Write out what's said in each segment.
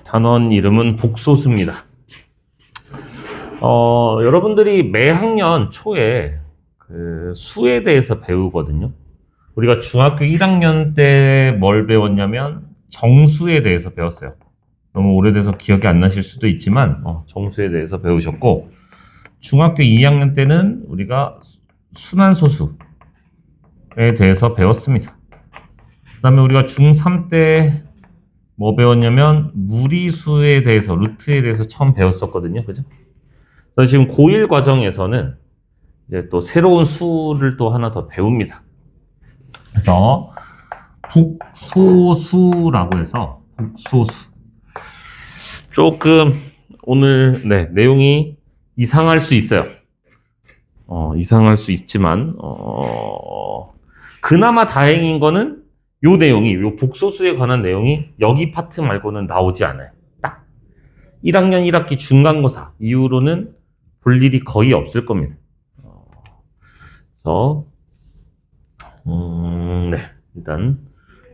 단원 이름은 복소수입니다. 여러분들이 매학년 초에 그 수에 대해서 배우거든요. 우리가 중학교 1학년 때 뭘 배웠냐면 정수에 대해서 배웠어요. 너무 오래돼서 기억이 안 나실 수도 있지만 정수에 대해서 배우셨고, 중학교 2학년 때는 우리가 순환소수에 대해서 배웠습니다. 그 다음에 우리가 중3 때 뭐 배웠냐면 무리수에 대해서, 루트에 대해서 처음 배웠었거든요. 그죠? 그래서 지금 고1 과정에서는 이제 또 새로운 수를 또 하나 더 배웁니다. 그래서 복소수라고 해서, 복소수. 조금 오늘 내용이 이상할 수 있어요. 이상할 수 있지만 그나마 다행인 거는 요 내용이, 요 복소수에 관한 내용이 여기 파트 말고는 나오지 않아요. 딱 1학년 1학기 중간고사 이후로는 볼 일이 거의 없을 겁니다. 그래서 일단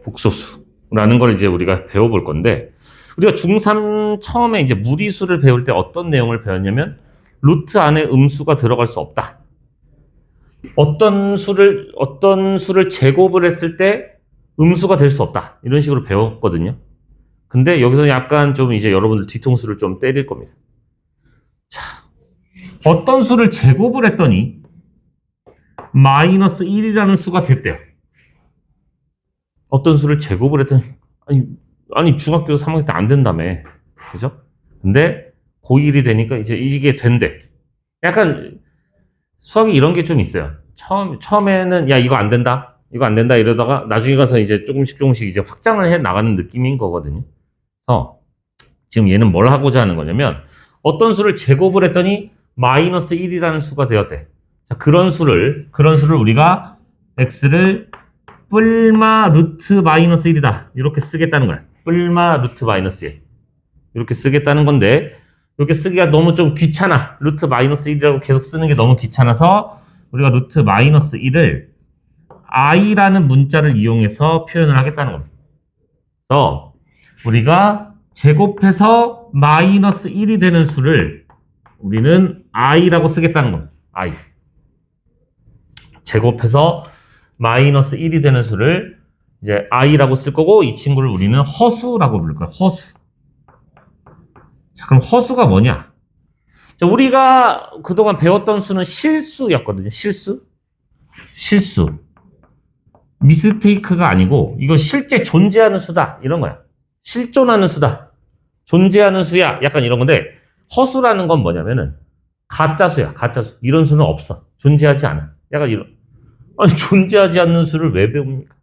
복소수라는 걸 이제 우리가 배워볼 건데, 우리가 중3 처음에 이제 무리수를 배울 때 어떤 내용을 배웠냐면 루트 안에 음수가 들어갈 수 없다. 어떤 수를 제곱을 했을 때 음수가 될 수 없다. 이런 식으로 배웠거든요. 근데 여기서 약간 좀 이제 여러분들 뒤통수를 좀 때릴 겁니다. 자, 어떤 수를 제곱을 했더니 마이너스 1이라는 수가 됐대요. 어떤 수를 제곱을 했더니 아니 중학교 3학년 때 안 된다며. 그죠? 근데 고1이 되니까 이제 이게 된대. 약간 수학이 이런 게 좀 있어요. 처음에는 야 이거 안 된다 이러다가 나중에 가서 이제 조금씩 이제 확장을 해 나가는 느낌인 거거든요. 그래서 지금 얘는 뭘 하고자 하는 거냐면 어떤 수를 제곱을 했더니 마이너스 1이라는 수가 되었대. 자, 그런 수를 우리가 x를 뿔마 루트 마이너스 1이다. 이렇게 쓰겠다는 거야. 뿔마 루트 마이너스 1. 이렇게 쓰겠다는 건데, 이렇게 쓰기가 너무 좀 귀찮아. 루트 마이너스 1이라고 계속 쓰는 게 너무 귀찮아서 우리가 루트 마이너스 1을 i라는 문자를 이용해서 표현을 하겠다는 겁니다. 그래서 우리가 제곱해서 마이너스 1이 되는 수를 우리는 i라고 쓰겠다는 겁니다. i. 제곱해서 마이너스 1이 되는 수를 이제 i라고 쓸 거고, 이 친구를 우리는 허수라고 부를 거예요. 허수. 자, 그럼 허수가 뭐냐? 자, 우리가 그동안 배웠던 수는 실수였거든요. 실수. 미스테이크가 아니고 이거 실제 존재하는 수다. 이런 거야. 실존하는 수다. 존재하는 수야. 약간 이런 건데, 허수라는 건 뭐냐면은 가짜수야. 가짜수. 이런 수는 없어. 존재하지 않아. 약간 이런. 아니, 존재하지 않는 수를 왜 배웁니까?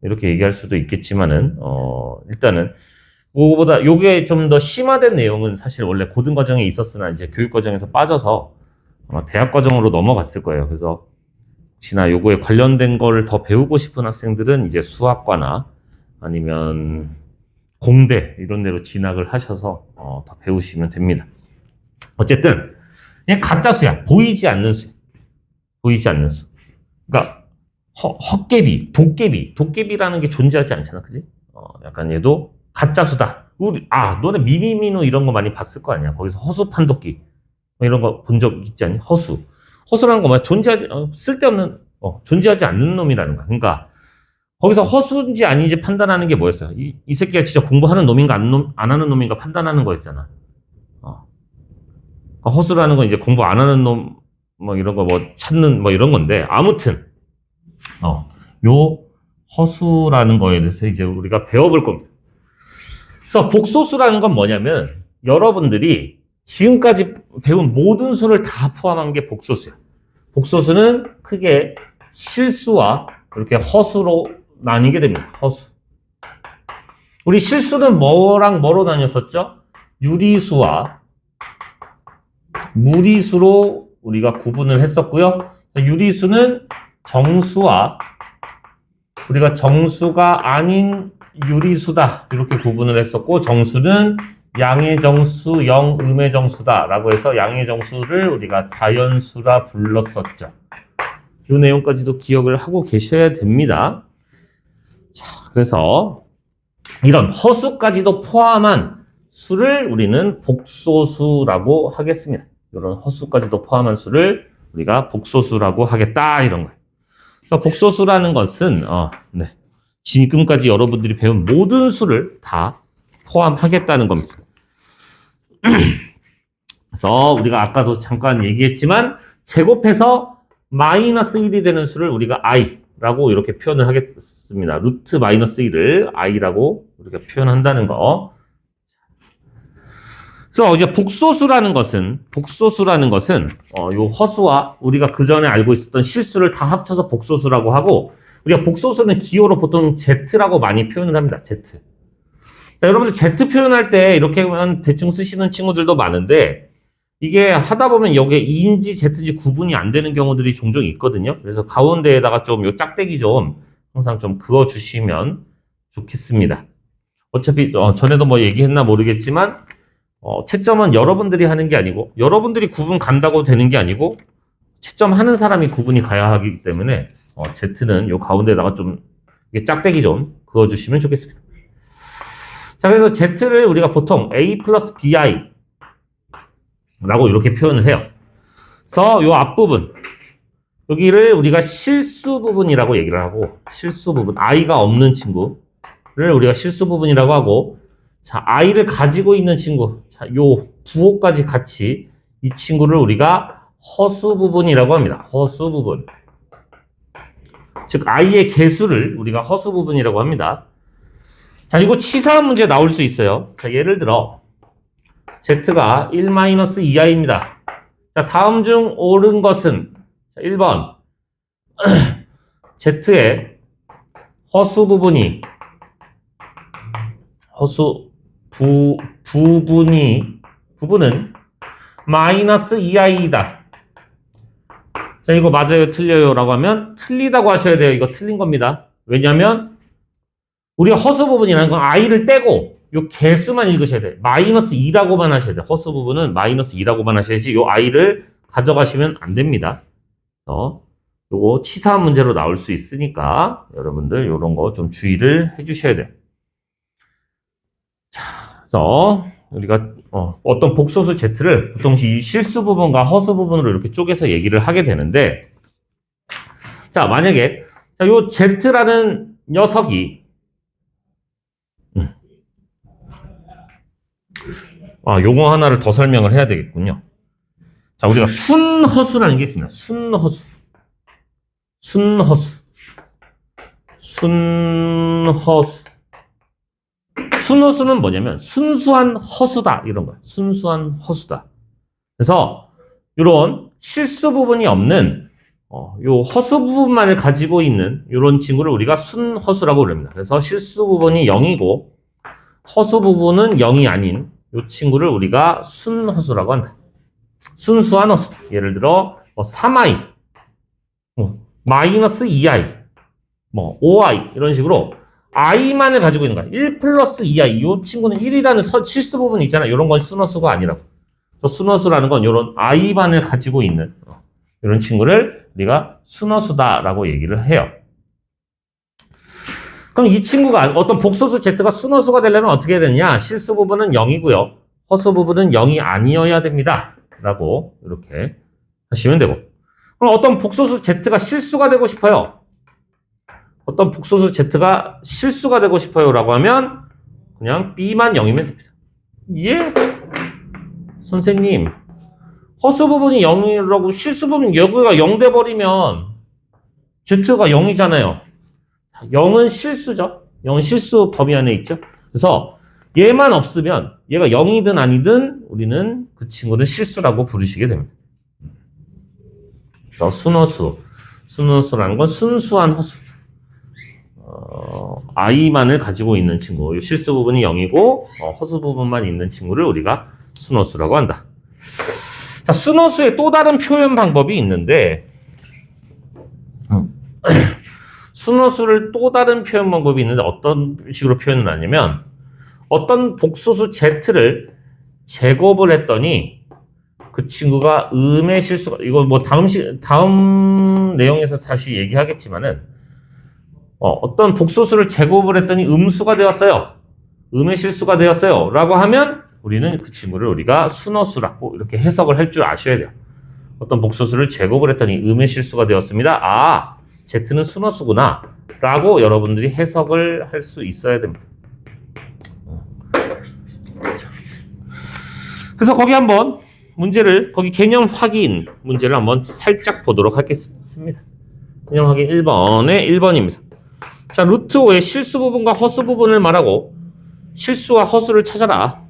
이렇게 얘기할 수도 있겠지만은, 일단은, 그거보다, 요게 좀 더 심화된 내용은 사실 원래 고등과정에 있었으나 이제 교육과정에서 빠져서 대학과정으로 넘어갔을 거예요. 그래서, 혹시나 요거에 관련된 걸 더 배우고 싶은 학생들은 이제 수학과나 아니면 공대, 이런 데로 진학을 하셔서, 더 배우시면 됩니다. 어쨌든, 그냥 가짜수야. 보이지 않는 수야. 보이지 않는 수. 그러니까 헛개비, 도깨비라는 게 존재하지 않잖아, 그지? 약간 얘도 가짜수다. 너네 미미미누 이런 거 많이 봤을 거 아니야. 거기서 허수 판도끼 이런 거 본 적 있지 않니? 허수라는 거 뭐야? 쓸데없는, 존재하지 않는 놈이라는 거야. 그러니까 거기서 허수인지 아닌지 판단하는 게 뭐였어요? 이 새끼가 진짜 공부하는 놈인가 안 하는 놈인가 판단하는 거였잖아. 허수라는 건 이제 공부 안 하는 놈, 뭐 이런 거 찾는 이런 건데, 아무튼 요 허수라는 거에 대해서 이제 우리가 배워볼 겁니다. 그래서 복소수라는 건 뭐냐면 여러분들이 지금까지 배운 모든 수를 다 포함한 게 복소수야. 복소수는 크게 실수와 이렇게 허수로 나뉘게 됩니다. 허수. 우리 실수는 뭐랑 뭐로 나뉘었었죠? 유리수와 무리수로 우리가 구분을 했었고요. 유리수는 정수와 우리가 정수가 아닌 유리수다 이렇게 구분을 했었고, 정수는 양의 정수, 영음의 정수다 라고 해서 양의 정수를 우리가 자연수라 불렀었죠. 이 내용까지도 기억을 하고 계셔야 됩니다. 자, 그래서 이런 허수까지도 포함한 수를 우리는 복소수라고 하겠습니다. 이런 허수까지도 포함한 수를 우리가 복소수라고 하겠다 이런 거예요. 그래서 복소수라는 것은 네. 지금까지 여러분들이 배운 모든 수를 다 포함하겠다는 겁니다. 그래서 우리가 아까도 잠깐 얘기했지만 제곱해서 마이너스 1이 되는 수를 우리가 i라고 이렇게 표현을 하겠습니다. 루트 마이너스 1을 i라고 이렇게 표현한다는 거. 그래서 이제 복소수라는 것은 요 허수와 우리가 그 전에 알고 있었던 실수를 다 합쳐서 복소수라고 하고, 우리가 복소수는 기호로 보통 Z라고 많이 표현을 합니다. Z. 자, 여러분들 Z 표현할 때 이렇게만 대충 쓰시는 친구들도 많은데, 이게 하다 보면 여기에 E인지 Z인지 구분이 안 되는 경우들이 종종 있거든요. 그래서 가운데에다가 좀 요 짝대기 좀 항상 좀 그어 주시면 좋겠습니다. 어차피 전에도 뭐 얘기했나 모르겠지만 채점은 여러분들이 하는 게 아니고, 여러분들이 구분 간다고 되는 게 아니고, 채점하는 사람이 구분이 가야 하기 때문에 Z는 요 가운데다가 좀 짝대기 좀 그어주시면 좋겠습니다. 자, 그래서 Z를 우리가 보통 A 플러스 BI 라고 이렇게 표현을 해요. 그래서 요 앞부분, 여기를 우리가 실수 부분이라고 얘기를 하고, 실수 부분, I가 없는 친구를 우리가 실수 부분이라고 하고, 자, I를 가지고 있는 친구, 자, 요 부호까지 같이 이 친구를 우리가 허수 부분이라고 합니다. 허수 부분. 즉, I의 개수를 우리가 허수 부분이라고 합니다. 자, 이거 치사한 문제 나올 수 있어요. 자, 예를 들어, Z가 1-2i입니다. 자, 다음 중 옳은 것은, 자, 1번. Z의 허수 부분이, 부분은 마이너스 2i이다. 자, 이거 맞아요, 틀려요? 라고 하면 틀리다고 하셔야 돼요. 이거 틀린 겁니다. 왜냐면 우리가 허수 부분이라는 건 i를 떼고 요 개수만 읽으셔야 돼요. 마이너스 2라고만 하셔야 돼요. 허수 부분은 마이너스 2라고만 하셔야지 요 i를 가져가시면 안 됩니다. 요거 치사한 문제로 나올 수 있으니까 여러분들 요런 거 좀 주의를 해주셔야 돼요. 자, 그래서 우리가 어떤 복소수 Z를 보통 이 실수 부분과 허수 부분으로 이렇게 쪼개서 얘기를 하게 되는데, 자, 만약에 요 Z라는 녀석이 요거 하나를 더 설명을 해야 되겠군요. 자, 우리가 순허수라는 게 있습니다. 순허수는 뭐냐면 순수한 허수다 이런 거예요. 순수한 허수다. 그래서 이런 실수 부분이 없는 요 허수 부분만을 가지고 있는 이런 친구를 우리가 순허수라고 부릅니다. 그래서 실수 부분이 0이고 허수 부분은 0이 아닌 이 친구를 우리가 순허수라고 한다. 순수한 허수다. 예를 들어 3i, 마이너스 2i, 5i 이런 식으로 i만을 가지고 있는 거야. 1 플러스 2i. 이 친구는 1이라는 실수 부분이 있잖아. 이런 건 순허수가 아니라고. 순허수라는 건 이런 i만을 가지고 있는 이런 친구를 우리가 순허수다라고 얘기를 해요. 그럼 이 친구가 어떤 복소수 Z가 순허수가 되려면 어떻게 해야 되느냐? 실수 부분은 0이고요. 허수 부분은 0이 아니어야 됩니다. 라고 이렇게 하시면 되고. 그럼 어떤 복소수 Z가 실수가 되고 싶어요. 어떤 복소수 Z가 실수가 되고 싶어요 라고 하면 그냥 B만 0이면 됩니다. 예? 선생님, 허수 부분이 0이라고 실수 부분 여기가 0 돼버리면 Z가 0이잖아요. 0은 실수죠. 0은 실수 범위 안에 있죠. 그래서 얘만 없으면 얘가 0이든 아니든 우리는 그 친구는 실수라고 부르시게 됩니다. 그래서 순허수라는 건 순수한 허수. i만을 가지고 있는 친구, 실수 부분이 0이고 허수 부분만 있는 친구를 우리가 순허수라고 한다. 자, 순허수의 또 다른 표현 방법이 있는데 순허수를 또 다른 표현 방법이 있는데 어떤 식으로 표현을 하냐면 어떤 복소수 Z를 제곱을 했더니 그 친구가 음의 실수가, 이거 뭐 다음 내용에서 다시 얘기하겠지만은 어떤 복소수를 제곱을 했더니 음수가 되었어요. 음의 실수가 되었어요. 라고 하면 우리는 그 친구를 우리가 순허수라고 이렇게 해석을 할 줄 아셔야 돼요. 어떤 복소수를 제곱을 했더니 음의 실수가 되었습니다. 아, Z는 순허수구나 라고 여러분들이 해석을 할 수 있어야 됩니다. 그래서 거기 한번 문제를, 거기 개념 확인 문제를 한번 살짝 보도록 하겠습니다. 개념 확인 1번에 1번입니다. 자, 루트 5의 실수 부분과 허수 부분을 말하고 실수와 허수를 찾아라.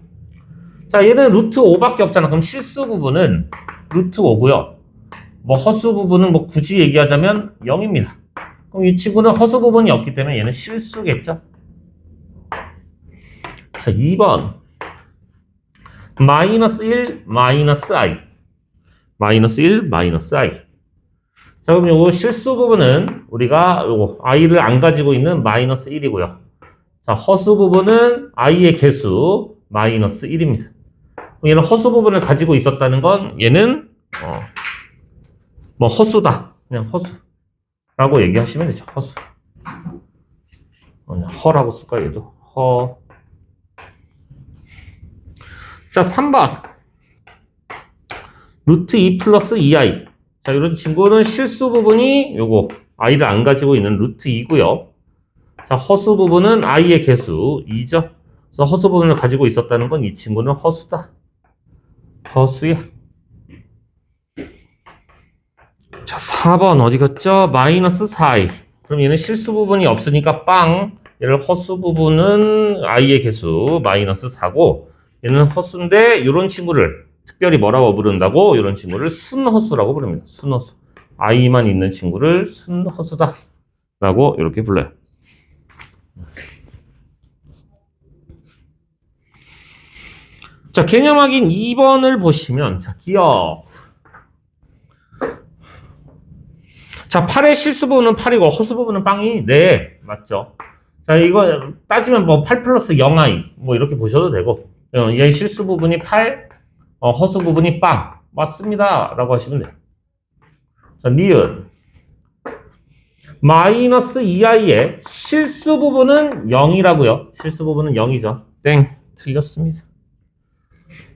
자, 얘는 루트 5밖에 없잖아. 그럼 실수 부분은 루트 5고요. 뭐 허수 부분은 뭐 굳이 얘기하자면 0입니다. 그럼 이 친구는 허수 부분이 없기 때문에 얘는 실수겠죠. 자, 2번. 마이너스 1, 마이너스 i. 마이너스 1, 마이너스 i. 자, 그럼 요거 실수 부분은 우리가 요거 i를 안 가지고 있는 마이너스 1이고요. 자, 허수 부분은 i의 개수 마이너스 1입니다. 얘는 허수 부분을 가지고 있었다는 건 얘는 뭐 허수다. 그냥 허수라고 얘기하시면 되죠. 허수. 허라고 쓸까 얘도. 허. 자, 3번. 루트 2 플러스 2i. 자, 이런 친구는 실수 부분이 요거 i를 안 가지고 있는 루트 2고요. 자, 허수 부분은 i의 개수 2죠. 그래서 허수 부분을 가지고 있었다는 건 이 친구는 허수다. 허수야. 자, 4번 어디 갔죠? 마이너스 4i. 그럼 얘는 실수 부분이 없으니까 빵. 얘를 허수 부분은 i의 개수 마이너스 4고 얘는 허수인데 이런 친구를 특별히 뭐라고 부른다고? 이런 친구를 순허수라고 부릅니다. 순허수. i만 있는 친구를 순허수다 라고 이렇게 불러요. 자, 개념 확인 2번을 보시면, 자, 기억. 자, 8의 실수 부분은 8이고 허수 부분은 빵이 네, 맞죠? 자, 이거 따지면 뭐 8 플러스 0i 뭐 이렇게 보셔도 되고 얘 실수 부분이 8, 허수 부분이 빵 맞습니다 라고 하시면 돼요. 자, 니은 마이너스 2i의 실수 부분은 0이라고요. 실수 부분은 0이죠. 땡, 틀렸습니다.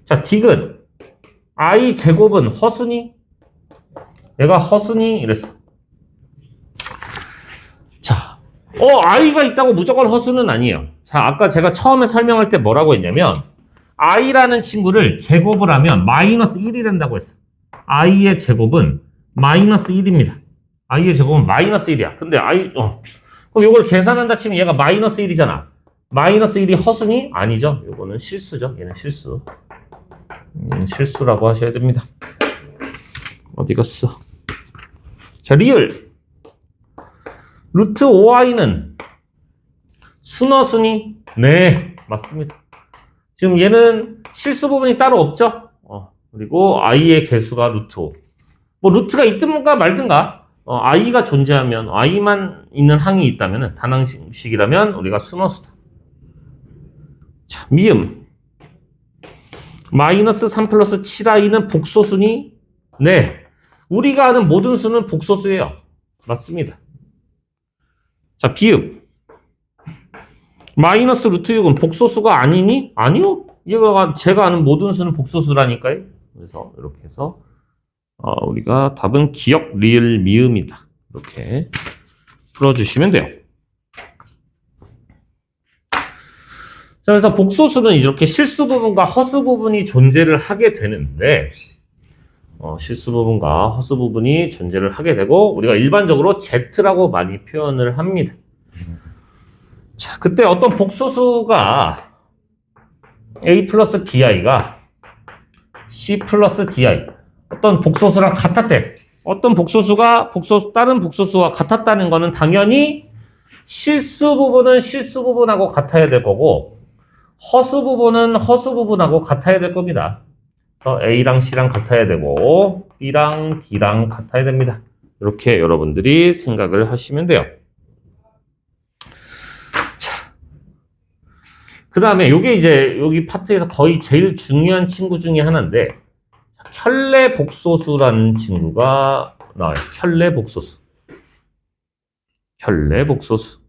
자, 디귿 i 제곱은 허수니? 얘가 허수니? 이랬어. 자, i가 있다고 무조건 허수는 아니에요. 자, 아까 제가 처음에 설명할 때 뭐라고 했냐면 i라는 친구를 제곱을 하면 마이너스 1이 된다고 했어요. i의 제곱은 마이너스 1입니다. i의 제곱은 마이너스 1이야. 근데 그럼 이걸 계산한다 치면 얘가 마이너스 1이잖아. 마이너스 1이 허수니? 아니죠. 이거는 실수죠. 얘는 실수. 실수라고 하셔야 됩니다. 어디 갔어? 자, 리을. 루트 5i는 순허수니? 네, 맞습니다. 지금 얘는 실수 부분이 따로 없죠? 그리고 i의 개수가 루트 5. 뭐 루트가 있든가 말든가 i가 존재하면 i만 있는 항이 있다면 단항식이라면 우리가 순허수다. 자, 미음. 마이너스 3 플러스 7i는 복소수니? 네. 우리가 아는 모든 수는 복소수예요. 맞습니다. 자, 비읍. 마이너스 루트 6은 복소수가 아니니? 아니요. 얘가 제가 아는 모든 수는 복소수라니까요. 그래서 이렇게 해서 우리가 답은 기역, 리을, 미음이다. 이렇게 풀어주시면 돼요. 자, 그래서 복소수는 이렇게 실수 부분과 허수 부분이 존재를 하게 되는데 실수 부분과 허수 부분이 존재를 하게 되고 우리가 일반적으로 Z라고 많이 표현을 합니다. 자, 그때 어떤 복소수가 A 플러스 BI가 C 플러스 DI 어떤 복소수랑 같았대. 어떤 복소수가 다른 복소수와 같았다는 거는 당연히 실수 부분은 실수 부분하고 같아야 될 거고 허수 부분은 허수 부분하고 같아야 될 겁니다. 그래서 A랑 C랑 같아야 되고 B랑 D랑 같아야 됩니다. 이렇게 여러분들이 생각을 하시면 돼요. 자, 그 다음에 이게 이제 여기 파트에서 거의 제일 중요한 친구 중에 하나인데 켤레 복소수라는 친구가 나와요. 켤레 복소수. 켤레 복소수.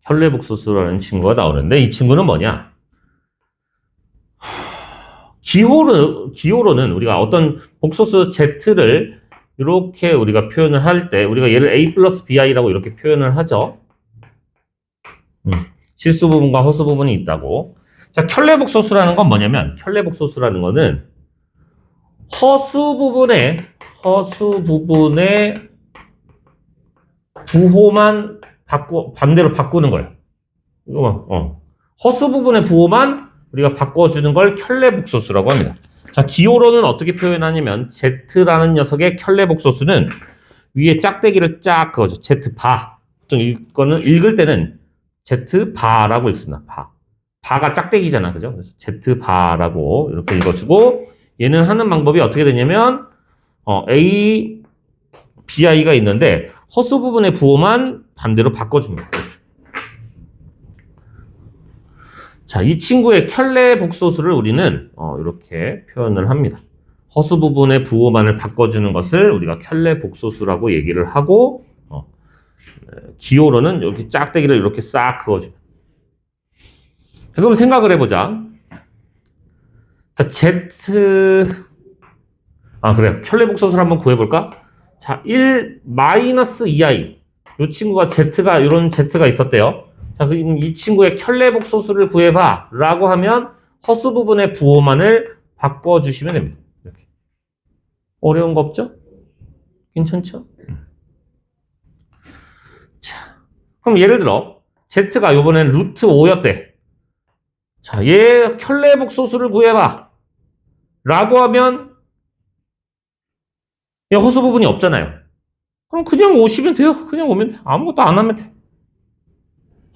켤레 복소수라는 친구가 나오는데 이 친구는 뭐냐? 기호로는 우리가 어떤 복소수 Z를 이렇게 우리가 표현을 할 때, 우리가 얘를 A 플러스 BI라고 이렇게 표현을 하죠. 실수 부분과 허수 부분이 있다고. 자, 켤레복소수라는 건 뭐냐면, 켤레복소수라는 거는 허수 부분의 부호만 반대로 바꾸는 거예요. 이거 허수 부분의 부호만 우리가 바꿔주는 걸 켤레복소수라고 합니다. 자, 기호로는 어떻게 표현하냐면, Z라는 녀석의 켤레복소수는 위에 짝대기를 쫙 그어줘. Z바. 보통 읽을 때는 Z바라고 읽습니다. 바가 짝대기잖아. 그죠? 그래서 Z바라고 이렇게 읽어주고, 얘는 하는 방법이 어떻게 되냐면, A, BI가 있는데, 허수 부분의 부호만 반대로 바꿔줍니다. 자, 이 친구의 켤레복소수를 우리는 이렇게 표현을 합니다. 허수 부분의 부호만을 바꿔주는 것을 우리가 켤레복소수라고 얘기를 하고, 기호로는 이렇게 짝대기를 이렇게 싹 그어줍니다. 그럼 생각을 해보자. 자, 그래요. 켤레복소수를 한번 구해볼까? 자, 1 마이너스 2i. 이 친구가 이런 Z가 있었대요. 자, 그럼 이 친구의 켤레복소수를 구해봐. 라고 하면 허수 부분의 부호만을 바꿔주시면 됩니다. 이렇게. 어려운 거 없죠? 괜찮죠? 자, 그럼 예를 들어, Z가 요번엔 루트 5였대. 자, 얘 켤레복소수를 구해봐. 라고 하면, 얘 허수 부분이 없잖아요. 그럼 그냥 오시면 돼요. 그냥 오면 돼. 아무것도 안 하면 돼.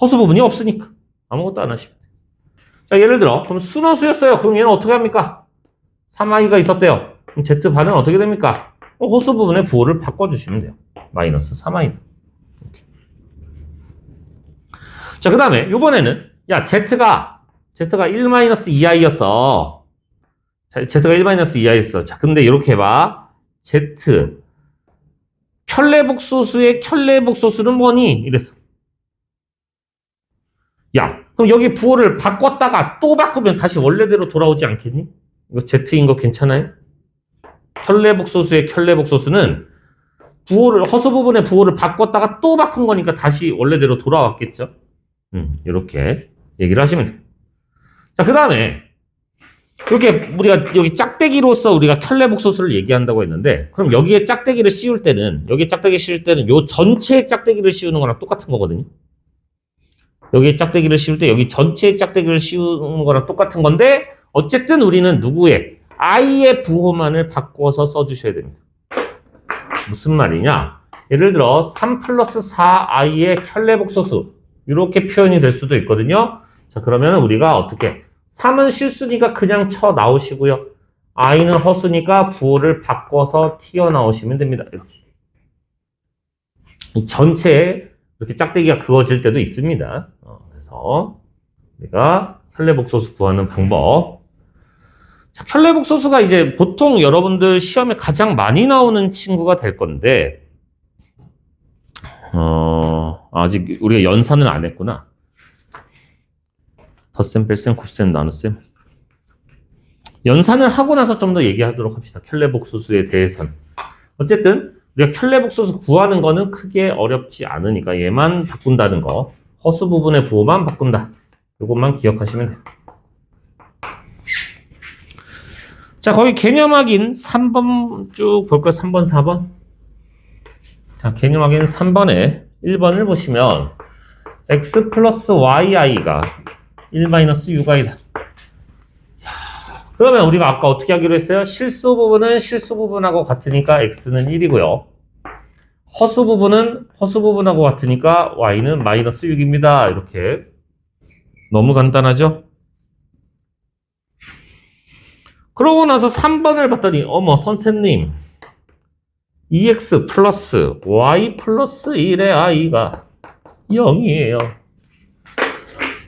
허수 부분이 없으니까. 아무것도 안 하시면 돼. 자, 예를 들어, 그럼 순허수였어요. 그럼 얘는 어떻게 합니까? 3i가 있었대요. 그럼 Z반은 어떻게 됩니까? 허수 부분의 부호를 바꿔주시면 돼요. 마이너스 3i. 이렇게. 자, 그 다음에, 요번에는, 야, Z가 1-2i였어. 자, Z가 1-2i였어. 자, 근데 이렇게 해봐. Z. 켤레복소수의 켤레복소수는 뭐니? 이랬어. 야, 그럼 여기 부호를 바꿨다가 또 바꾸면 다시 원래대로 돌아오지 않겠니? 이거 Z인 거 괜찮아요? 켤레복소수의 켤레복소수는 허수 부분의 부호를 바꿨다가 또 바꾼 거니까 다시 원래대로 돌아왔겠죠? 이렇게 얘기를 하시면 돼요. 자, 그 다음에 이렇게 우리가 여기 짝대기로서 우리가 켤레복소수를 얘기한다고 했는데, 그럼 여기에 짝대기를 씌울 때는 요 전체의 짝대기를 씌우는 거랑 똑같은 거거든요. 여기에 짝대기를 씌울 때 여기 전체의 짝대기를 씌우는 거랑 똑같은 건데, 어쨌든 우리는 누구의 i의 부호만을 바꿔서 써주셔야 됩니다. 무슨 말이냐? 예를 들어 3 플러스 4i의 켤레복소수 이렇게 표현이 될 수도 있거든요. 자, 그러면 우리가 어떻게 3은 실수니까 그냥 쳐 나오시고요. i는 허수니까 부호를 바꿔서 튀어나오시면 됩니다. 이렇게. 이 전체에 이렇게 짝대기가 그어질 때도 있습니다. 그래서 우리가 켤레복소수 구하는 방법. 자, 켤레복소수가 이제 보통 여러분들 시험에 가장 많이 나오는 친구가 될 건데, 아직 우리가 연산을 안 했구나. 덧셈, 뺄셈, 곱셈, 나눗셈. 연산을 하고 나서 좀 더 얘기하도록 합시다. 켤레복소수에 대해서는. 어쨌든 우리가 켤레복소수 구하는 거는 크게 어렵지 않으니까 얘만 바꾼다는 거. 허수 부분의 부호만 바꾼다. 이것만 기억하시면 돼요. 자, 거기 개념 확인 3번 쭉 볼까요? 3번, 4번. 자, 개념 확인 3번에 1번을 보시면 x 플러스 yi가 1-6i다. 그러면 우리가 아까 어떻게 하기로 했어요? 실수 부분은 실수 부분하고 같으니까 x는 1이고요. 허수 부분은 허수 부분하고 같으니까 y는 마이너스 6입니다. 이렇게. 너무 간단하죠? 그러고 나서 3번을 봤더니 어머 선생님 2x 플러스 y 플러스 1의 i가 0이에요.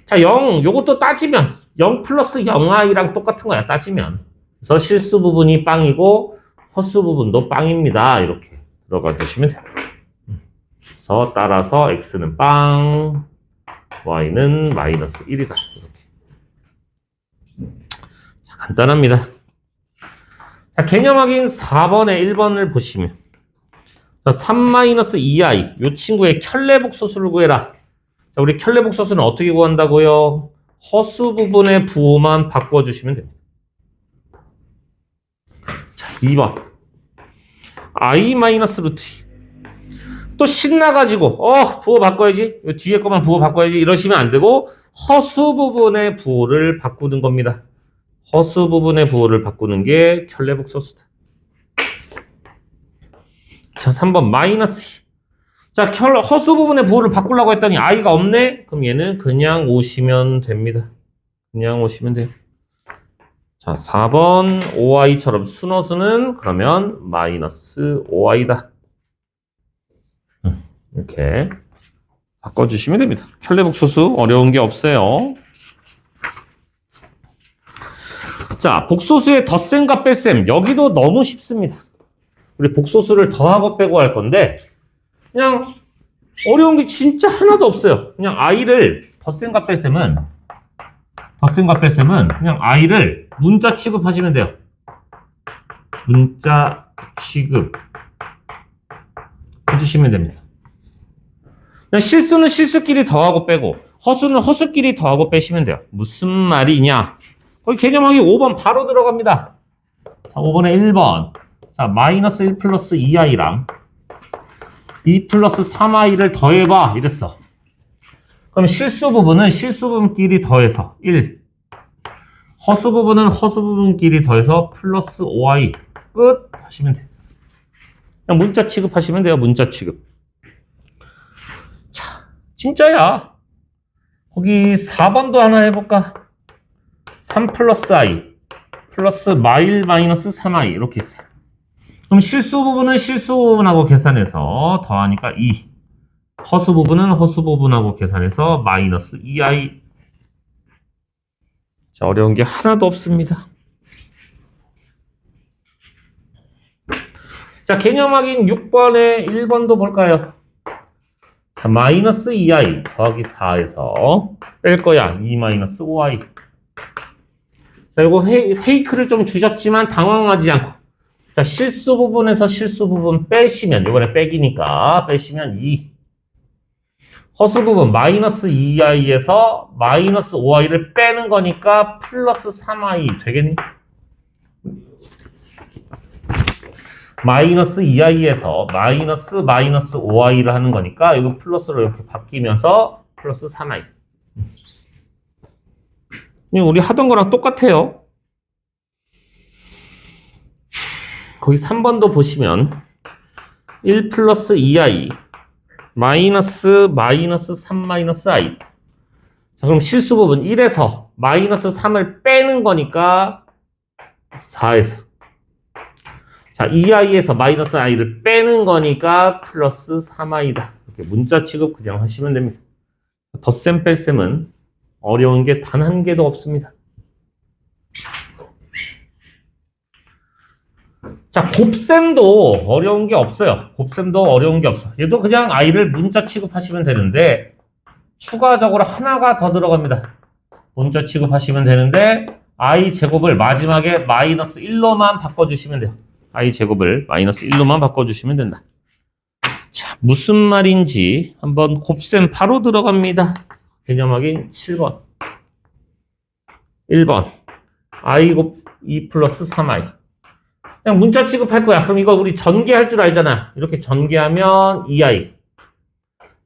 자, 0 요것도 따지면 0 플러스 0i랑 똑같은 거야. 따지면. 그래서 실수 부분이 빵이고 허수 부분도 빵입니다. 이렇게 들어가 주시면 돼요. 그래서 따라서 x는 빵, y는 마이너스 1이다. 이렇게. 자, 간단합니다. 자, 개념 확인 4번에 1번을 보시면. 자, 3-2i. 요 친구의 켤레복소수를 구해라. 자, 우리 켤레복소수는 어떻게 구한다고요? 허수 부분의 부호만 바꿔주시면 됩니다. 자, 2번. i-루트 2. 또 신나가지고 부호 바꿔야지. 요 뒤에 거만 부호 바꿔야지. 이러시면 안 되고 허수 부분의 부호를 바꾸는 겁니다. 허수 부분의 부호를 바꾸는 게 켤레복소수다. 자, 3번 마이너스 2. 자, 허수 부분의 부호를 바꾸려고 했더니 i가 없네? 그럼 얘는 그냥 오시면 됩니다. 그냥 오시면 돼요. 자, 4번 5i처럼 순허수는 그러면 마이너스 5i다. 이렇게 바꿔주시면 됩니다. 켤레복소수 어려운 게 없어요. 자, 복소수의 덧셈과 뺄셈. 여기도 너무 쉽습니다. 우리 복소수를 더하고 빼고 할 건데 그냥 어려운 게 진짜 하나도 없어요. 그냥 i를 덧셈과 뺄셈은 그냥 i를 문자 취급하시면 돼요. 문자 취급 해주시면 됩니다. 그냥 실수는 실수끼리 더하고 빼고 허수는 허수끼리 더하고 빼시면 돼요. 무슨 말이냐? 거기 개념하기 5번 바로 들어갑니다. 자, 5번에 1번. 자, 마이너스 1 플러스 2i랑 2 플러스 3i를 더해봐. 이랬어. 그럼 실수 부분은 실수 부분끼리 더해서 1. 허수 부분은 허수 부분끼리 더해서 플러스 5i. 끝! 하시면 돼요. 그냥 문자 취급하시면 돼요. 문자 취급. 자, 진짜야. 거기 4번도 하나 해볼까? 3 플러스 i 플러스 마일 마이너스 3i 이렇게 있어. 그럼 실수 부분은 실수 부분하고 계산해서 더하니까 2. 허수 부분은 허수 부분하고 계산해서 마이너스 2i. 자, 어려운 게 하나도 없습니다. 자, 개념 확인 6번에 1번도 볼까요? 자, 마이너스 2i 더하기 4에서 뺄 거야. 2 마이너스 5i. 자, 이거 페이크를 좀 주셨지만 당황하지 않고. 자, 실수 부분에서 실수 부분 빼시면, 이번에 빼기니까 빼시면 2. 허수 부분 마이너스 2i에서 마이너스 5i를 빼는 거니까 플러스 3i 되겠니? 마이너스 2i에서 마이너스 5i를 하는 거니까 이거 플러스로 이렇게 바뀌면서 플러스 3i. 우리 하던 거랑 똑같아요. 거기 3번도 보시면 1 플러스 2i 마이너스 3 마이너스 i. 자, 그럼 실수 부분 1에서 마이너스 3을 빼는 거니까 4에서. 자, 2i에서 마이너스 i를 빼는 거니까 플러스 3i다. 이렇게 문자 취급 그냥 하시면 됩니다. 덧셈 뺄셈은 어려운 게 단 한 개도 없습니다. 자, 곱셈도 어려운 게 없어요. 곱셈도 어려운 게 없어. 얘도 그냥 i를 문자 취급하시면 되는데 추가적으로 하나가 더 들어갑니다. 문자 취급하시면 되는데 i 제곱을 마지막에 마이너스 1로만 바꿔주시면 돼요. i 제곱을 마이너스 1로만 바꿔주시면 된다. 자, 무슨 말인지 한번 곱셈 바로 들어갑니다. 개념 확인 7번. 1번. i 곱 2 플러스 3i. 그냥 문자 취급할 거야. 그럼 이거 우리 전개할 줄 알잖아. 이렇게 전개하면 2i.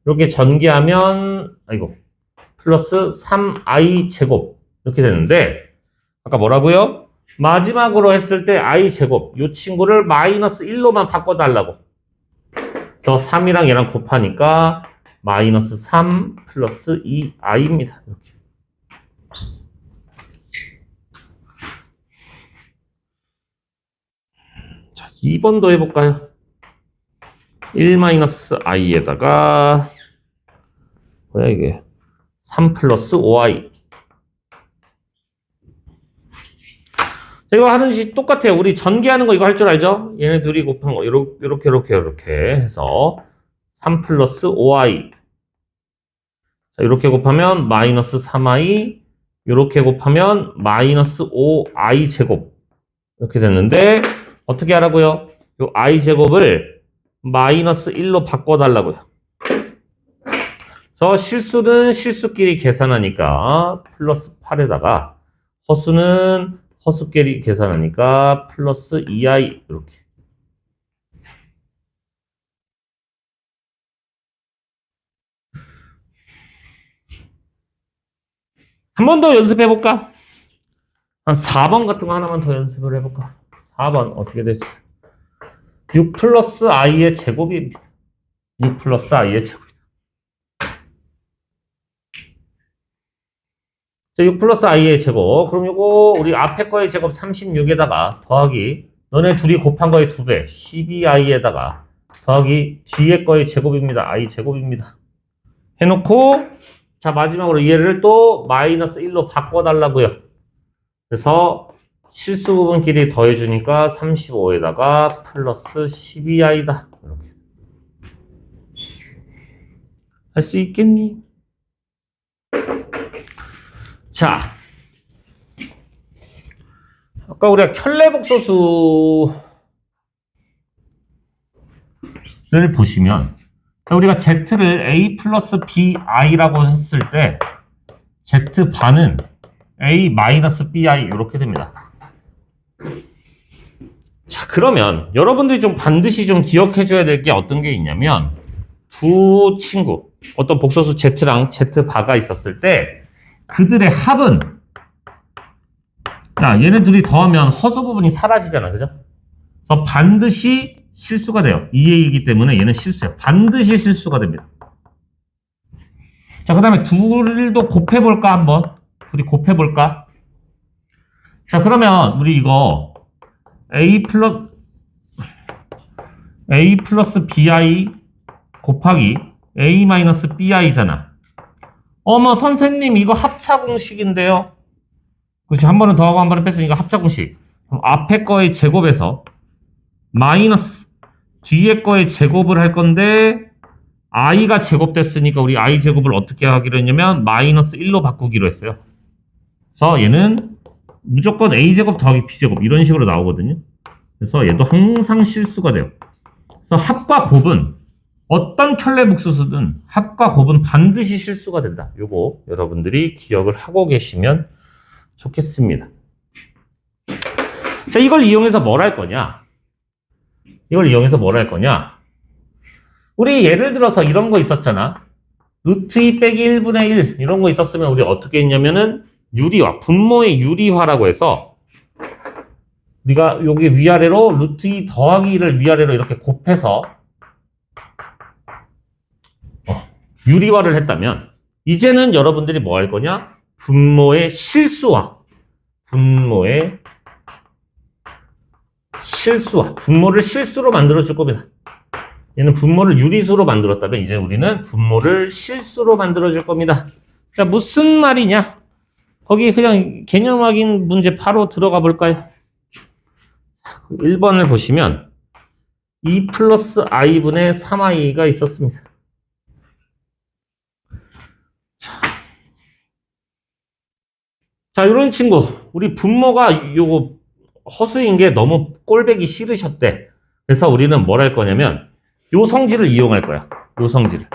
이렇게 전개하면, 플러스 3i 제곱. 이렇게 되는데, 아까 뭐라고요? 마지막으로 했을 때 i 제곱. 이 친구를 마이너스 1로만 바꿔달라고. 그래서 3이랑 얘랑 곱하니까 마이너스 3 플러스 2i입니다. 이렇게. 자, 2번도 해볼까요? 1-i에다가 뭐야 이게 3 플러스 5i. 이거 하는지 똑같아요. 우리 전개하는 거 이거 할 줄 알죠? 얘네 둘이 곱한 거 이렇게 해서 3 플러스 5i. 자, 이렇게 곱하면 마이너스 3i. 이렇게 곱하면 마이너스 5i 제곱. 이렇게 됐는데 어떻게 하라고요? 요 i제곱을 마이너스 1로 바꿔달라고요. 그래서 실수는 실수끼리 계산하니까 플러스 8에다가 허수는 허수끼리 계산하니까 플러스 2i 이렇게. 한 번 더 연습해볼까? 한 4번 같은 거 하나만 더 연습을 해볼까? 4번 어떻게 되지? 6 플러스 i의 제곱입니다. 6 플러스 i의 제곱. 자, 6 플러스 i의 제곱. 그럼 요거 우리 앞에 거의 제곱 36에다가 더하기 너네 둘이 곱한 거의 2배 12i에다가 더하기 뒤에 거의 제곱입니다. i 제곱입니다. 해놓고 자 마지막으로 얘를 또 마이너스 1로 바꿔달라고요. 그래서 실수 부분끼리 더해주니까 35에다가 플러스 12i다. 이렇게 할 수 있겠니? 자, 아까 우리가 켤레복소수를 보시면 우리가 z를 a 플러스 bi라고 했을 때 z반은 a 마이너스 bi 이렇게 됩니다. 자, 그러면 여러분들이 좀 반드시 좀 기억해 줘야 될 게 어떤 게 있냐면 두 친구 어떤 복소수 z랑 z바가 있었을 때 그들의 합은 야, 얘네 둘이 더하면 허수 부분이 사라지잖아. 그죠? 그래서 반드시 실수가 돼요. 2a이기 때문에 얘는 실수예요. 반드시 실수가 됩니다. 자, 그 다음에 둘도 곱해볼까 한번? 둘이 곱해볼까? 자, 그러면 우리 이거 a 플러스 bi 곱하기 a 마이너스 bi잖아. 어머 선생님 이거 합차 공식인데요. 그렇지, 한 번은 더하고 한 번은 뺐으니까 합차 공식. 그럼 앞에 거의 제곱에서 마이너스 뒤에 거의 제곱을 할 건데 i가 제곱됐으니까 우리 i 제곱을 어떻게 하기로 했냐면 마이너스 1로 바꾸기로 했어요. 그래서 얘는 무조건 a 제곱 더하기 b 제곱 이런 식으로 나오거든요. 그래서 얘도 항상 실수가 돼요. 그래서 합과 곱은 어떤 켤레복소수든 합과 곱은 반드시 실수가 된다. 요거 여러분들이 기억을 하고 계시면 좋겠습니다. 자, 이걸 이용해서 뭘 할 거냐? 이걸 이용해서 뭘 할 거냐? 우리 예를 들어서 이런 거 있었잖아. 루트 2 빼기 1분의 1 이런 거 있었으면 우리 어떻게 했냐면은 유리화, 분모의 유리화라고 해서 우리가 여기 위아래로 루트 2 더하기 1을 위아래로 이렇게 곱해서 유리화를 했다면 이제는 여러분들이 뭐 할 거냐? 분모의 실수와 분모를 실수로 만들어 줄 겁니다. 얘는 분모를 유리수로 만들었다면 이제 우리는 분모를 실수로 만들어 줄 겁니다. 자, 무슨 말이냐? 거기 그냥 개념 확인 문제 바로 들어가 볼까요? 1번을 보시면 2 플러스 i분의 3i가 있었습니다. 자, 이런 친구 우리 분모가 요거 허수인 게 너무 꼴배기 싫으셨대. 그래서 우리는 뭘 할 거냐면 요 성질을 이용할 거야. 요 성질을.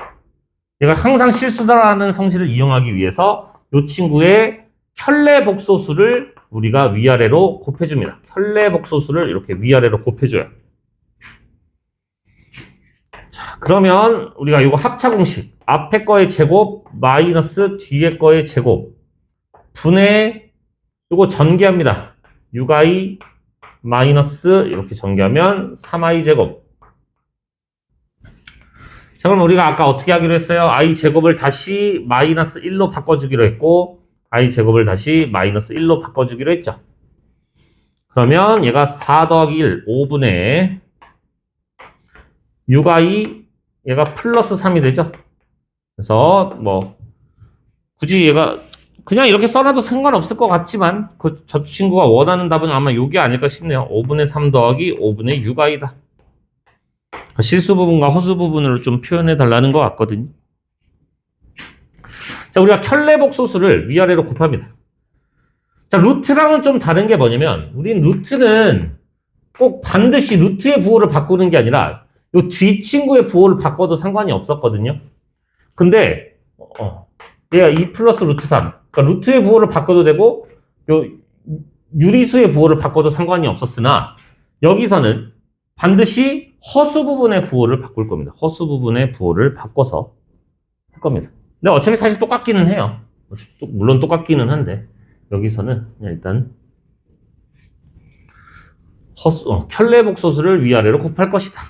얘가 항상 실수다라는 성질을 이용하기 위해서 요 친구의 켤레복소수를 우리가 위아래로 곱해줍니다. 켤레복소수를 이렇게 위아래로 곱해줘요. 자, 그러면 우리가 이거 합차 공식 앞에 거의 제곱 마이너스 뒤에 거의 제곱 분의 이거 전개합니다. 6i 마이너스 이렇게 전개하면 3i 제곱. 자, 그럼 우리가 아까 어떻게 하기로 했어요? i 제곱을 다시 마이너스 1로 바꿔주기로 했고 i 제곱을 다시 마이너스 1로 바꿔주기로 했죠. 그러면 얘가 4 더하기 1 5분의 6i 얘가 플러스 3이 되죠. 그래서 뭐 굳이 얘가 그냥 이렇게 써놔도 상관없을 것 같지만 저 친구가 원하는 답은 아마 이게 아닐까 싶네요. 5분의 3 더하기 5분의 6i다. 실수 부분과 허수 부분으로 좀 표현해 달라는 것 같거든요. 자, 우리가 켤레복소수를 위아래로 곱합니다. 자, 루트랑은 좀 다른 게 뭐냐면 우린 루트는 꼭 반드시 루트의 부호를 바꾸는 게 아니라 요 뒤 친구의 부호를 바꿔도 상관이 없었거든요. 근데 얘가 2 플러스 루트 3. 그러니까 루트의 부호를 바꿔도 되고 요 유리수의 부호를 바꿔도 상관이 없었으나 여기서는 반드시 허수 부분의 부호를 바꿀 겁니다. 허수 부분의 부호를 바꿔서 할 겁니다. 근데 어차피 사실 똑같기는 해요. 물론 똑같기는 한데 여기서는 그냥 일단 켤레복소수를 위아래로 곱할 것이다.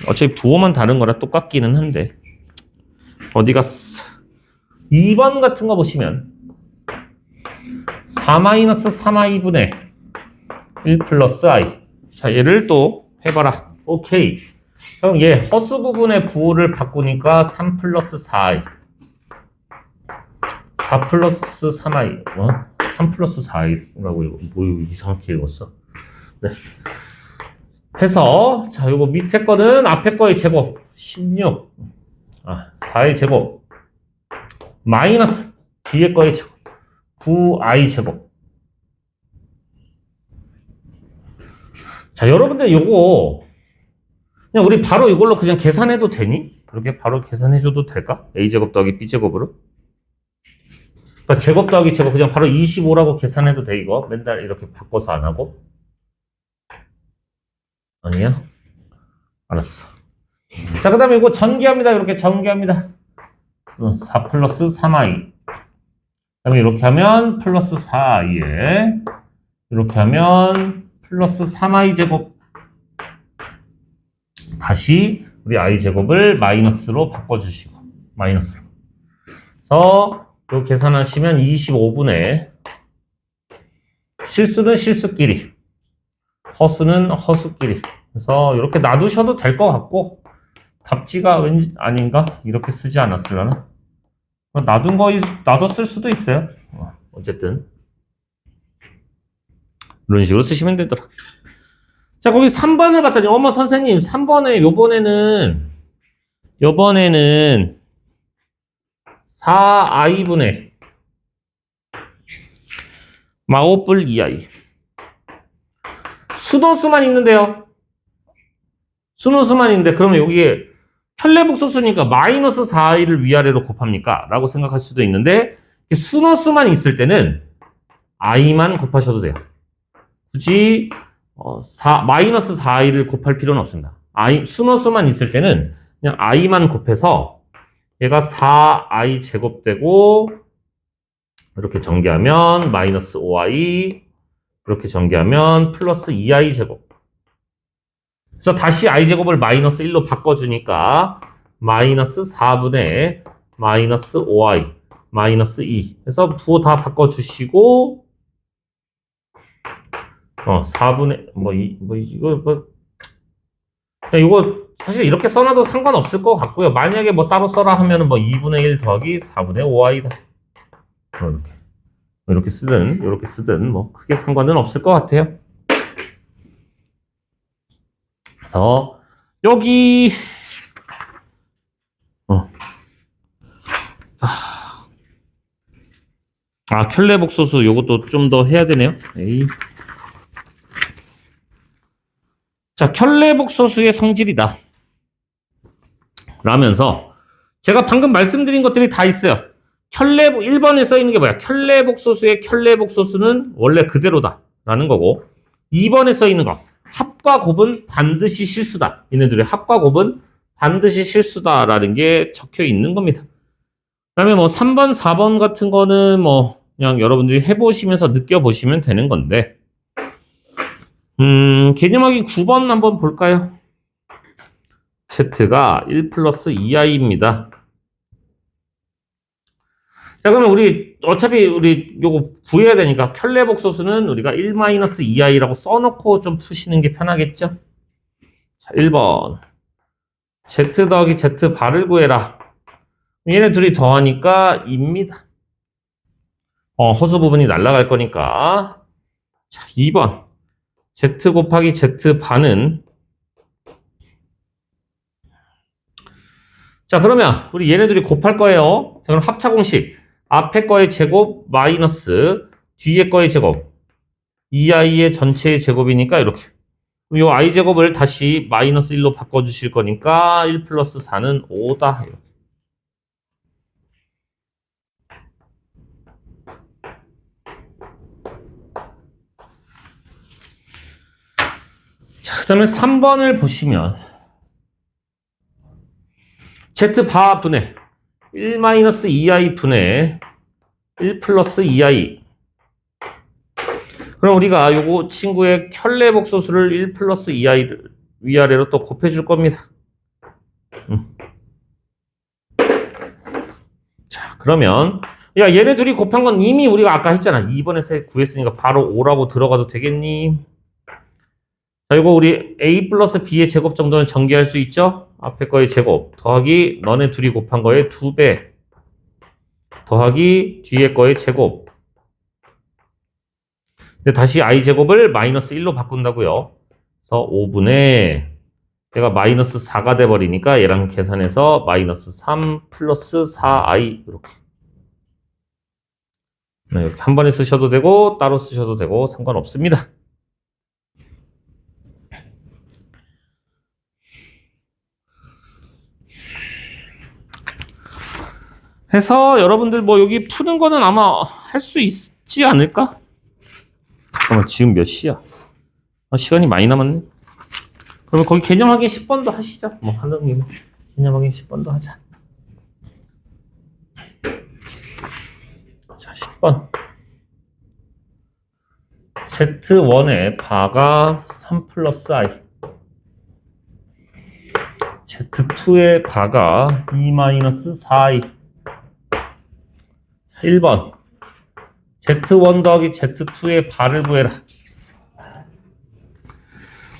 어차피 부호만 다른 거라 똑같기는 한데 어디 갔어? 2번 같은 거 보시면 4-3i분의 1 플러스 i. 자, 얘를 또 해봐라. 오케이. 그럼 얘 허수 부분의 부호를 바꾸니까 3 플러스 4i. 4 플러스 3i. 3 플러스 4i라고 읽어. 뭐 이상하게 읽었어. 네. 해서, 자, 요거 밑에 거는 앞에 거의 제곱. 16. 4의 제곱. 마이너스 뒤에 거의 제곱. 9i 제곱. 자, 여러분들 요거 그냥 우리 바로 이걸로 그냥 계산해도 되니? 그렇게 바로 계산해줘도 될까? a제곱 더하기 b제곱으로? 그러니까 제곱 더하기 제곱 그냥 바로 25라고 계산해도 돼 이거? 맨날 이렇게 바꿔서 안 하고? 아니야? 알았어. 자, 그 다음에 이거 전개합니다. 이렇게 전개합니다. 4 플러스 3i. 그다음에 이렇게 하면 플러스 4i에 이렇게 하면 플러스 3i 제곱. 다시 우리 i 제곱을 마이너스로 바꿔주시고 마이너스로. 그래서 이거 계산하시면 25분의 실수는 실수끼리, 허수는 허수끼리. 그래서 이렇게 놔두셔도 될 것 같고 답지가 왠지 아닌가? 이렇게 쓰지 않았으려나? 놔뒀을 수도 있어요. 어쨌든 이런 식으로 쓰시면 되더라. 자, 거기 3번을 봤더니 어머 선생님 3번에 요번에는 4i분의 마오뿔 2i 순호수만 있는데요. 순호수만 있는데 그러면 여기에 켤레복소수니까 마이너스 4i를 위아래로 곱합니까? 라고 생각할 수도 있는데 순호수만 있을 때는 i만 곱하셔도 돼요. 굳이 마이너스 4i를 곱할 필요는 없습니다. 순호수만 있을 때는 그냥 i만 곱해서 얘가 4i 제곱되고 이렇게 전개하면 마이너스 5i 이렇게 전개하면 플러스 2i 제곱. 그래서 다시 i 제곱을 마이너스 1로 바꿔주니까 마이너스 4분의 마이너스 5i 마이너스 2. 그래서 부호 다 바꿔주시고 4분의 이거 사실 이렇게 써놔도 상관없을 것 같고요. 만약에 뭐 따로 써라 하면은 2분의 1 더하기 4분의 5i다. 이렇게 쓰든 뭐 크게 상관은 없을 것 같아요. 그래서 여기 켤레복소수 요것도 좀 더 해야 되네요. 에이. 자, 켤레복소수의 성질이다 라면서 제가 방금 말씀드린 것들이 다 있어요. 1번에 써 있는 게 뭐야? 켤레복소수의 켤레복소수는 원래 그대로다 라는 거고 2번에 써 있는 거 합과 곱은 반드시 실수다. 얘네들의 합과 곱은 반드시 실수다라는 게 적혀 있는 겁니다. 그 다음에 3번, 4번 같은 거는 그냥 여러분들이 해보시면서 느껴보시면 되는 건데 개념하기 9번 한번 볼까요? Z가 1 플러스 2i입니다. 자, 그러면 어차피 요거 구해야 되니까 켤레복소수는 우리가 1 마이너스 2i라고 써놓고 좀 푸시는 게 편하겠죠? 자, 1번. Z 더하기 Z 바를 구해라. 얘네 둘이 더하니까 2입니다. 허수 부분이 날아갈 거니까. 자, 2번. Z 곱하기 Z 반은 자, 그러면 우리 얘네들이 곱할 거예요. 자, 그럼 합차 공식. 앞에 거의 제곱 마이너스 뒤에 거의 제곱. 2i의 전체의 제곱이니까 이렇게. 요 i제곱을 다시 마이너스 1로 바꿔주실 거니까 1 플러스 4는 5다. 이렇게. 자, 그 다음에 3번을 보시면 z바 분의 1 마이너스 2i 분의 1 플러스 2i. 그럼 우리가 요거 친구의 켤레 복소수를 1 플러스 2i를 위아래로 또 곱해줄 겁니다. 자, 그러면 야, 얘네 둘이 곱한 건 이미 우리가 아까 했잖아. 2번에서 구했으니까 바로 5라고 들어가도 되겠니? 자, 이거 우리 a 플러스 b의 제곱 정도는 전개할 수 있죠? 앞에 거의 제곱 더하기 너네 둘이 곱한 거의 2배 더하기 뒤에 거의 제곱. 근데 다시 i제곱을 마이너스 1로 바꾼다고요. 그래서 5분의 얘가 마이너스 4가 돼버리니까 얘랑 계산해서 마이너스 3 플러스 4i 이렇게. 네, 이렇게 한 번에 쓰셔도 되고 따로 쓰셔도 되고 상관없습니다. 해서 여러분들 뭐 여기 푸는 거는 아마 할 수 있지 않을까? 잠깐만, 지금 몇 시야? 시간이 많이 남았네. 그러면 거기 개념 확인 10번도 하시죠. 뭐 하는 김에 개념 확인 10번도 하자. 자, 10번. Z1의 바가 3 플러스 i. Z2의 바가 2 마이너스 4i. 1번. Z1 더하기 Z2의 바를 구해라.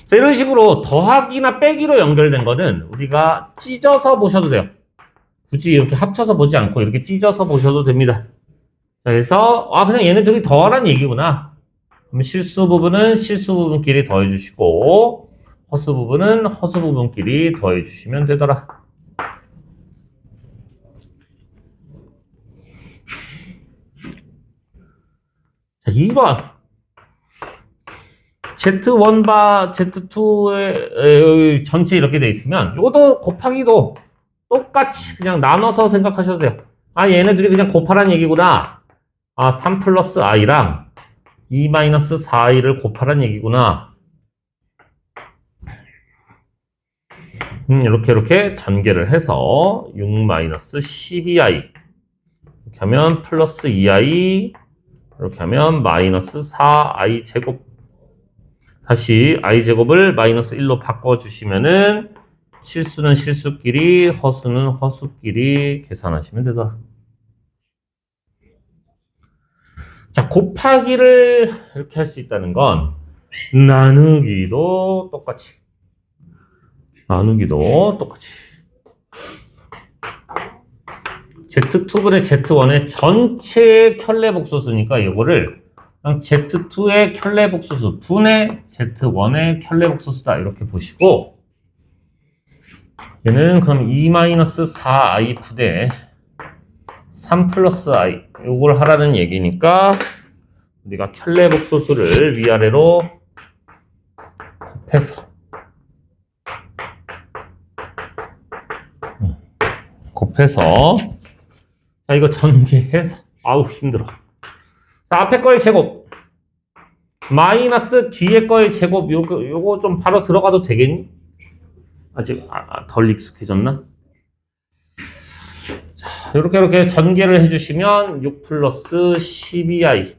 자, 이런 식으로 더하기나 빼기로 연결된 거는 우리가 찢어서 보셔도 돼요. 굳이 이렇게 합쳐서 보지 않고 이렇게 찢어서 보셔도 됩니다. 자, 그래서 그냥 얘네 둘이 더하라는 얘기구나. 그럼 실수 부분은 실수 부분끼리 더해주시고 허수 부분은 허수 부분끼리 더해주시면 되더라. 자, 2번. Z1바 Z2의 전체 이렇게 돼 있으면 이것도 곱하기도 똑같이 그냥 나눠서 생각하셔도 돼요. 얘네들이 그냥 곱하라는 얘기구나. 3 플러스 i랑 2 마이너스 4i를 곱하라는 얘기구나. 이렇게 전개를 해서 6 마이너스 12i 이렇게 하면 플러스 2i 이렇게 하면 마이너스 4i 제곱. 다시 i 제곱을 마이너스 1로 바꿔주시면은 실수는 실수끼리 허수는 허수끼리 계산하시면 되더라. 자, 곱하기를 이렇게 할 수 있다는 건 나누기도 똑같이. Z2분의 Z1의 전체의 켤레 복소수니까 이거를 그냥 Z2의 켤레 복소수 분의 Z1의 켤레 복소수다 이렇게 보시고, 얘는 그럼 2-4i 부대 3 플러스 i 요걸 하라는 얘기니까 우리가 켤레 복소수를 위아래로 곱해서 자, 이거 전개해서 힘들어. 자, 앞에 거의 제곱 마이너스 뒤에 거의 제곱 요거 좀 바로 들어가도 되겠니? 아직 덜 익숙해졌나? 자, 이렇게 전개를 해주시면 6 플러스 12i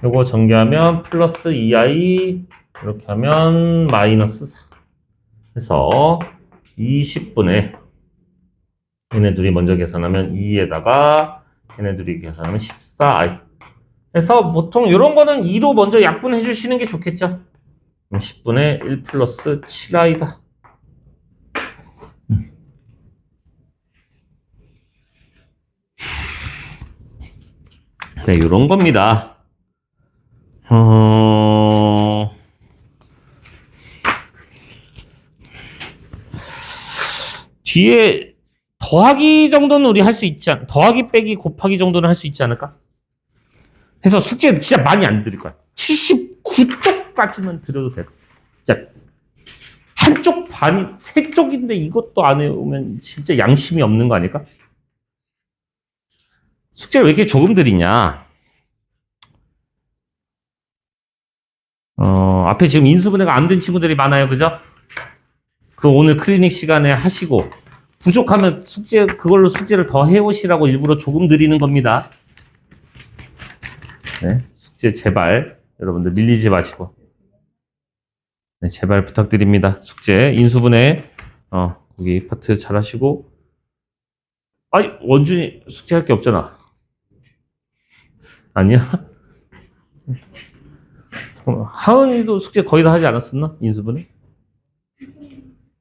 요거 전개하면 플러스 2i 이렇게 하면 마이너스 4 해서 20분의 얘네들이 먼저 계산하면 2에다가 얘네들이 계산하면 14i 해서 보통 이런 거는 2로 먼저 약분해 주시는 게 좋겠죠. 10분의 1 플러스 7i다. 네, 이런 겁니다. 뒤에 더하기 정도는 우리 할 수 있지 더하기 빼기 곱하기 정도는 할 수 있지 않을까? 해서 숙제 진짜 많이 안 드릴 거야. 79쪽까지만 드려도 돼. 야, 한쪽 반이 세 쪽인데 이것도 안 해오면 진짜 양심이 없는 거 아닐까? 숙제를 왜 이렇게 조금 드리냐? 앞에 지금 인수분해가 안 된 친구들이 많아요, 그죠? 그 오늘 클리닉 시간에 하시고 부족하면 그걸로 숙제를 더 해오시라고 일부러 조금 드리는 겁니다. 네, 숙제 제발 여러분들 밀리지 마시고, 네, 제발 부탁드립니다. 숙제 인수분해 거기 파트 잘 하시고. 아니, 원준이 숙제할 게 없잖아. 아니야? 하은이도 숙제 거의 다 하지 않았었나? 인수분해?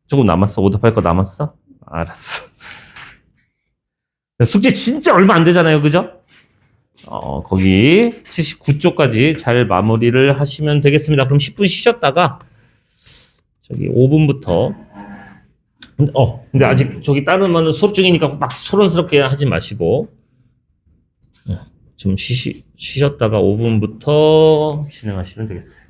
조금 남았어? 오답할 거 남았어? 알았어. 숙제 진짜 얼마 안 되잖아요, 그죠? 거기 79쪽까지 잘 마무리를 하시면 되겠습니다. 그럼 10분 쉬셨다가 저기 5분부터 근데 아직 저기 다른 수업 중이니까 막 소란스럽게 하지 마시고 좀 쉬셨다가 5분부터 진행하시면 되겠어요.